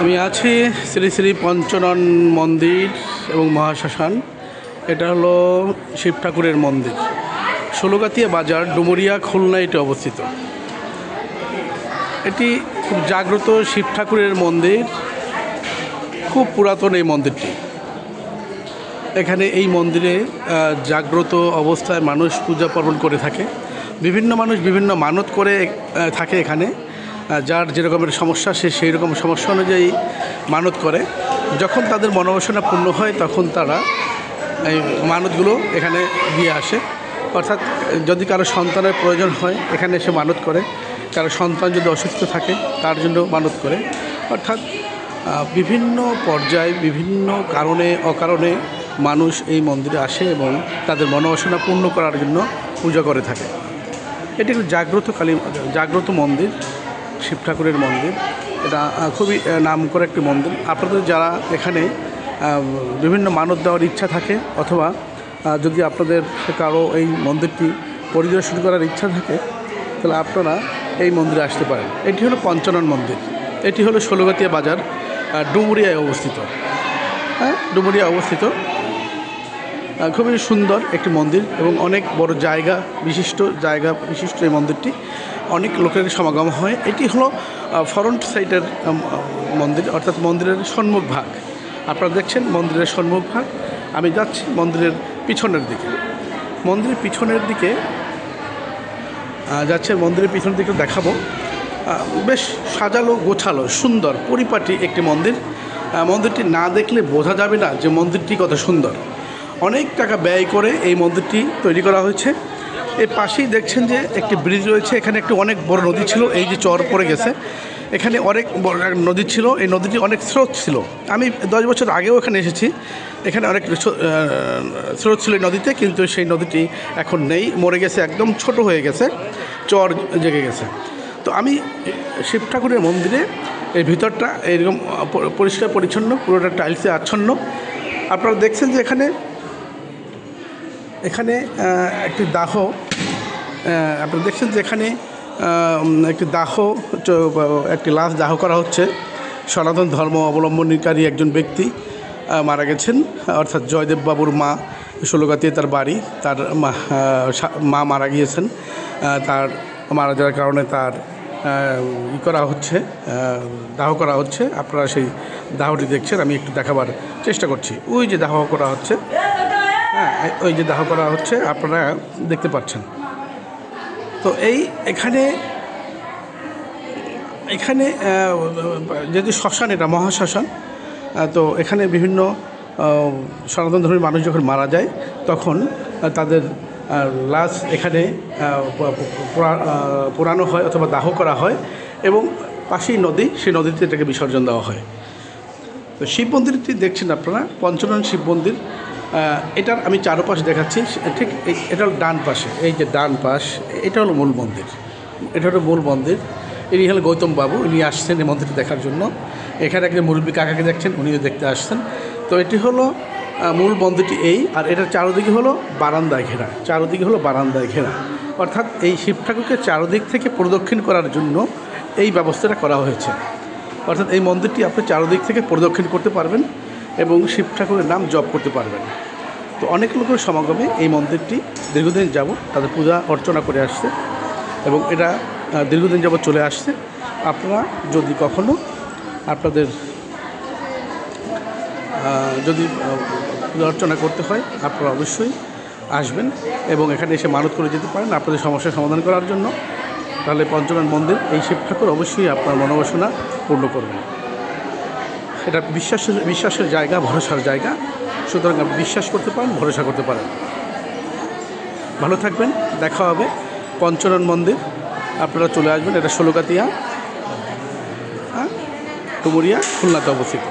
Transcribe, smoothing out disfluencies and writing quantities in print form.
আমি আছি শ্রী শ্রী পঞ্চনন মন্দির এবং মহাশ্মশান। এটা হলো শিব ঠাকুরের মন্দির। ষোলগাতিয়া বাজার, ডুমুরিয়া, খুলনা এটি অবস্থিত। এটি খুব জাগ্রত শিব ঠাকুরের মন্দির, খুব পুরাতন এই মন্দিরটি। এখানে এই মন্দিরে জাগ্রত অবস্থায় মানুষ পূজা পার্বণ করে থাকে। বিভিন্ন মানুষ বিভিন্ন মানত করে থাকে এখানে। যার যেরকমের সমস্যা সে সেই রকম সমস্যা অনুযায়ী মানত করে। যখন তাদের মনোবাসনা পূর্ণ হয় তখন তারা এই মানতগুলো এখানে দিয়ে আসে। অর্থাৎ যদি কারো সন্তানের প্রয়োজন হয় এখানে এসে মানত করে, কারো সন্তান যদি অসুস্থ থাকে তার জন্য মানত করে। অর্থাৎ বিভিন্ন পর্যায়ে বিভিন্ন কারণে অকারণে মানুষ এই মন্দিরে আসে এবং তাদের মনোবাসনা পূর্ণ করার জন্য পূজা করে থাকে। এটি একটি জাগ্রত মন্দির, শিব ঠাকুরের মন্দির। এটা খুবই নামকরা একটি মন্দির। আপনাদের যারা এখানে বিভিন্ন মানত দেওয়ার ইচ্ছা থাকে অথবা যদি আপনাদের কারো এই মন্দিরটি পরিদর্শন করার ইচ্ছা থাকে তাহলে আপনারা এই মন্দিরে আসতে পারেন। এটি হলো পঞ্চনন মন্দির। এটি হলো ষোলগাতিয়া বাজার, ডুমুরিয়ায় অবস্থিত। ডুমুরিয়া অবস্থিত। খুবই সুন্দর একটি মন্দির এবং অনেক বড় জায়গা বিশিষ্ট এই মন্দিরটি। অনেক লোকের সমাগম হয়। এটি হলো ফ্রন্ট সাইডের মন্দির, অর্থাৎ মন্দিরের সম্মুখ ভাগ। আপনারা দেখছেন মন্দিরের সম্মুখ ভাগ। আমি যাচ্ছি মন্দিরের পিছনের দিকে। মন্দিরের পিছনের দিকে দেখাবো। বেশ সাজালো গোছালো সুন্দর পরিপাটি একটি মন্দির। মন্দিরটি না দেখলে বোঝা যাবে না যে মন্দিরটি কত সুন্দর। অনেক টাকা ব্যয় করে এই মন্দিরটি তৈরি করা হয়েছে। এর পাশেই দেখছেন যে একটি ব্রিজ রয়েছে। এখানে একটি অনেক বড় নদী ছিল, এই যে চর পড়ে গেছে। এখানে অনেক বড় নদী ছিল, এই নদীটি অনেক স্রোত ছিল। আমি 10 বছর আগেও এখানে এসেছি। এখানে অনেক স্রোত ছিল এই নদীতে, কিন্তু সেই নদীটি এখন নেই, মরে গেছে, একদম ছোট হয়ে গেছে, চর জেগে গেছে। তো আমি শিব ঠাকুরের মন্দিরে এই ভিতরটা এরকম পরিষ্কার পরিচ্ছন্ন, পুরোটা টাইলসে আচ্ছন্ন। আপনারা দেখছেন যে এখানে একটি দাহ, আপনারা দেখছেন যে এখানে একটি লাশ দাহ করা হচ্ছে। সনাতন ধর্ম অবলম্বনকারী একজন ব্যক্তি মারা গেছেন, অর্থাৎ জয়দেব বাবুর মা। ষোলগাতিয়ে তার বাড়ি, তার মা মারা গিয়েছেন। তার মারা যাওয়ার কারণে তার দাহ করা হচ্ছে। আপনারা সেই দাহটি দেখছেন, আমি একটু দেখাবার চেষ্টা করছি। ওই যে দাহ করা হচ্ছে, ওই যে দাহ করা হচ্ছে আপনারা দেখতে পাচ্ছেন। তো এখানে যেহেতু শ্মশান, এটা মহাশ্মশান, তো এখানে বিভিন্ন সনাতন ধর্মীয় মানুষ যখন মারা যায় তখন তাদের লাশ এখানে পোড়ানো হয় অথবা দাহ করা হয় এবং পাশেই নদী, সেই নদীতে এটাকে বিসর্জন দেওয়া হয়। তো শিব মন্দিরটি দেখছেন আপনারা, পঞ্চনন শিব মন্দির। এটার আমি চারপাশ দেখাচ্ছি। ঠিক এটা হলো ডান পাশে, এই যে ডান পাশ, এটা হলো মূল মন্দির। ইনি হলো গৌতম বাবু, ইনি আসছেন এই মন্দিরটি দেখার জন্য। এখানে একজন মুরব্বী কাকাকে দেখছেন, উনিও দেখতে আসছেন। তো এটি হলো মূল মন্দিরটি আর এটার চারদিকে হলো বারান্দায় ঘেরা। অর্থাৎ এই শিব ঠাকুরকে চারদিক থেকে প্রদক্ষিণ করার জন্য এই ব্যবস্থাটা করা হয়েছে। অর্থাৎ এই মন্দিরটি আপনি চারদিক থেকে প্রদক্ষিণ করতে পারবেন এবং শিব ঠাকুরের নাম জপ করতে পারবেন। তো অনেক লোকের সমাগমে এই মন্দিরটি দীর্ঘদিন যাবত তাদের পূজা অর্চনা করে আসছে এবং এটা দীর্ঘদিন যাবত চলে আসছে। আপনারা যদি কখনও আপনাদের যদি পূজা অর্চনা করতে হয় আপনারা অবশ্যই আসবেন এবং এখানে এসে মানত করে যেতে পারেন আপনাদের সমস্যার সমাধান করার জন্য। তাহলে পঞ্চনন মন্দির, এই শিব ঠাকুর অবশ্যই আপনার মনোবাসনা পূর্ণ করবেন। এটা বিশ্বাসের জায়গা, ভরসার জায়গা। সুতরাং আপনি বিশ্বাস করতে পারেন, ভরসা করতে পারেন। ভালো থাকবেন, দেখা হবে। পঞ্চনন মন্দির আপনারা চলে আসবেন। এটা ষোলগাতিয়া, ডুমুরিয়া, খুলনাতে অবস্থিত।